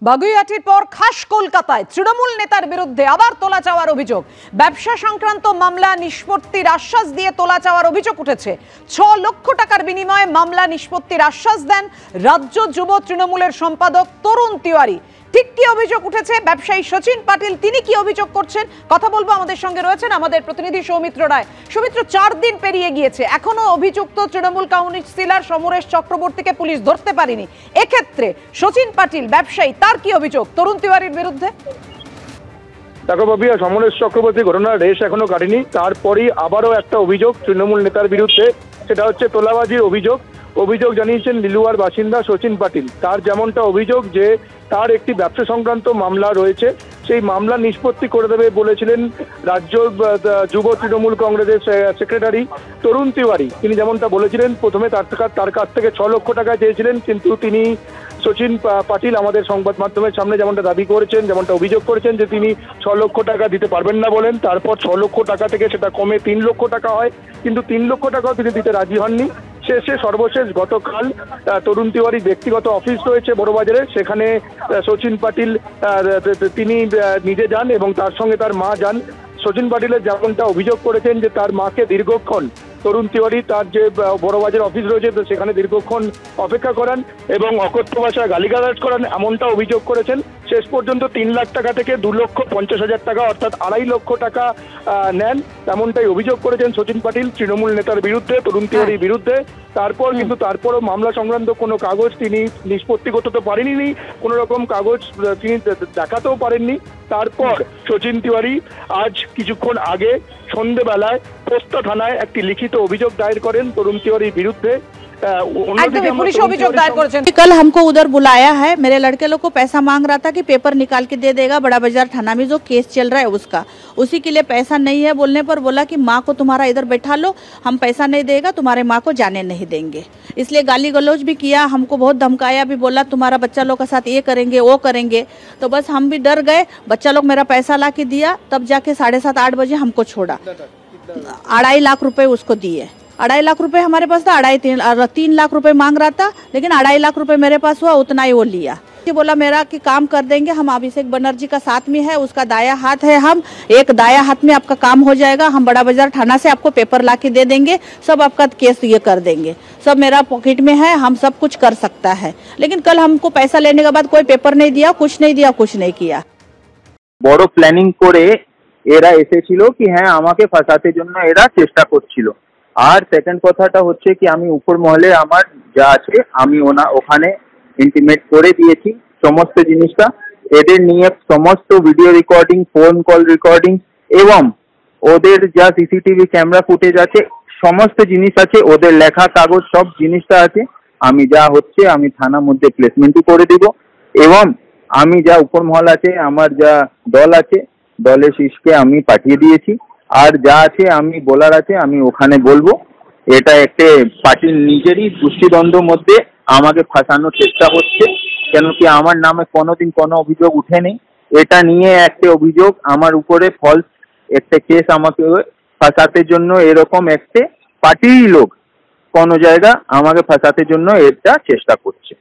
বাগুইআটির পর খাস কলকাতায় তৃণমূল নেতার বিরুদ্ধে আবার তোলা চাওয়ার অভিযোগ। ব্যবসা সংক্রান্ত মামলা নিষ্পত্তির আশ্বাস দিয়ে তোলা চাওয়ার অভিযোগ উঠেছে। ৬ লক্ষ টাকার বিনিময়ে মামলা নিষ্পত্তির আশ্বাস দেন রাজ্য যুব তৃণমূলের সম্পাদক তরুণ তিওয়ারি। ঠিক কি অভিযোগ উঠেছে, ব্যবসায়ী সচিন পাটিল তিনি কি অভিযোগ করছেন, কথা বলবো। আমাদের সঙ্গে রয়েছেন আমাদের প্রতিনিধি সৌমিত্র রায়। সৌমিত্র, 4 দিন পেরিয়ে গিয়েছে, এখনো অভিযুক্ত তৃণমূল কাউন্সিলর সমরেশ চক্রবর্তীকে পুলিশ ধরতে পারেনি। এক্ষেত্রে সচিন পাটিল ব্যবসায়ী, তার কি অভিযোগ তরুণ তিওয়ারির বিরুদ্ধে? দেখো বাবিয়া, সমরেশ চক্রবর্তী ঘটনার রেশ এখনো কাটেনি। তারপরেই আবারও একটা অভিযোগ তৃণমূল নেতার বিরুদ্ধে, সেটা হচ্ছে তোলাবাজির অভিযোগ জানিয়েছেন লিলুয়ার বাসিন্দা সচিন পাটিল। তার যেমনটা অভিযোগ যে তার একটি ব্যবসা সংক্রান্ত মামলা রয়েছে, সেই মামলা নিষ্পত্তি করে দেবে বলেছিলেন রাজ্য যুব তৃণমূল কংগ্রেসের সেক্রেটারি তরুণ তিওয়ারি। তিনি যেমনটা বলেছিলেন, প্রথমে তার কাছ থেকে ৬ লক্ষ টাকা চেয়েছিলেন, কিন্তু তিনি সচিন পাটিল আমাদের সংবাদ মাধ্যমের সামনে যেমনটা দাবি করেছেন, যেমনটা অভিযোগ করেছেন যে তিনি ৬ লক্ষ টাকা দিতে পারবেন না বলেন। তারপর ৬ লক্ষ টাকা থেকে সেটা কমে ৩ লক্ষ টাকা হয়, কিন্তু 3 লক্ষ টাকাও তিনি দিতে রাজি হননি। সর্বশেষ গতকাল তরুণ তিওয়ারির ব্যক্তিগত অফিস রয়েছে বড়বাজারে, সেখানে সচিন পাটিল তিনি নিজে যান এবং তার সঙ্গে তার মা যান। সচিন পাটিলের যেমনটা অভিযোগ করেছেন যে তার মাকে দীর্ঘক্ষণ তরুণ তিওয়ারি তার যে বড়বাজার অফিস রয়েছে সেখানে দীর্ঘক্ষণ অপেক্ষা করান এবং অকথ্য ভাষায় গালিগালাজ করান, এমনটা অভিযোগ করেছেন। শেষ পর্যন্ত 3 লাখ টাকা থেকে 2,50,000 টাকা অর্থাৎ 2.5 লক্ষ টাকা নেন, তেমনটাই অভিযোগ করেছেন সচিন পাটিল তৃণমূল নেতার বিরুদ্ধে, তরুণ তিওয়ারির বিরুদ্ধে। তারপরও মামলা সংক্রান্ত কোনো কাগজ তিনি নিষ্পত্তি করতে তো পারেননি, কোনো রকম কাগজ তিনি দেখাতেও পারেননি। তারপর সচিন তিওয়ারি আজ কিছুক্ষণ আগে সন্ধ্যেবেলায় পোস্তা থানায় একটি লিখিত অভিযোগ দায়ের করেন তরুণ तिवारीর বিরুদ্ধে। कल हमको उधर बुलाया है, मेरे लड़के लोग को पैसा मांग रहा था कि पेपर निकाल के दे देगा, बड़ा बाजार थाना में जो केस चल रहा है उसका, उसी के लिए पैसा नहीं है बोलने पर बोला कि माँ को तुम्हारा इधर बैठा लो, हम पैसा नहीं देगा, तुम्हारे माँ को जाने नहीं देंगे। इसलिए गाली गलौज भी किया, हमको बहुत धमकाया भी, बोला तुम्हारा बच्चा लोग के साथ ये करेंगे वो करेंगे। तो बस हम भी डर गए, बच्चा लोग मेरा पैसा ला के दिया, तब जाके 7:30-8 बजे हमको छोड़ा। 2.5 लाख रुपए उसको दिए। 2.5 लाख रुपए हमारे पास था, 3 लाख रुपए मांग रहा था, लेकिन 2.5 लाख रुपए मेरे पास हुआ, उतना ही वो लिया। बोला मेरा कि काम कर देंगे, हम अभिषेक बनर्जी का साथ में है, उसका दाया हाथ है, हम एक दाया हाथ में आपका काम हो जाएगा, हम बड़ा बाजार थाना से आपको पेपर ला के दे देंगे, सब आपका केस ये कर देंगे, सब मेरा पॉकेट में है, हम सब कुछ कर सकता है। लेकिन कल हमको पैसा लेने के बाद कोई पेपर नहीं दिया, कुछ नहीं किया। বড় প্ল্যানিং করে এরা এসেছিল কি হ্যাঁ আমাকে ফাঁসাতে জন্য এরা চেষ্টা করছিল। আর সেকেন্ড কথাটা হচ্ছে কি আমি উপর মহলে আমার যা আছে আমি ওখানে ইন্টিমেট করে দিয়েছি সমস্ত জিনিসটা, এদের নিয়ে সমস্ত video recording, phone call recording এবং ওদের যা সিসিটিভি ক্যামেরা ফুটেজ আছে সমস্ত জিনিস আছে, ওদের লেখা কাগজ সব জিনিসটা আছে। আমি যা হচ্ছে আমি থানার মধ্যে প্লেসমেন্টও করে দিব এবং আমি যা উপর মহল আছে আমার যা দল আছে দলের শীর্ষকে আমি পাঠিয়ে দিয়েছি। আর যা আছে আমি বলার আছে আমি ওখানে বলবো। এটা একটা পার্টির নিজেরই দুষ্টিদ্বন্দ্বের মধ্যে আমাকে ফাঁসানোর চেষ্টা হচ্ছে, কেন কি আমার নামে কোনোদিন কোনো অভিযোগ উঠেনি। এটা নিয়ে একটা অভিযোগ আমার উপরে ফলস একটা কেস আমাকে ফাঁসাতে জন্য এরকম একটা পার্টির লোক কোনো জায়গা আমাকে ফাঁসাতে জন্য এটা চেষ্টা করছে।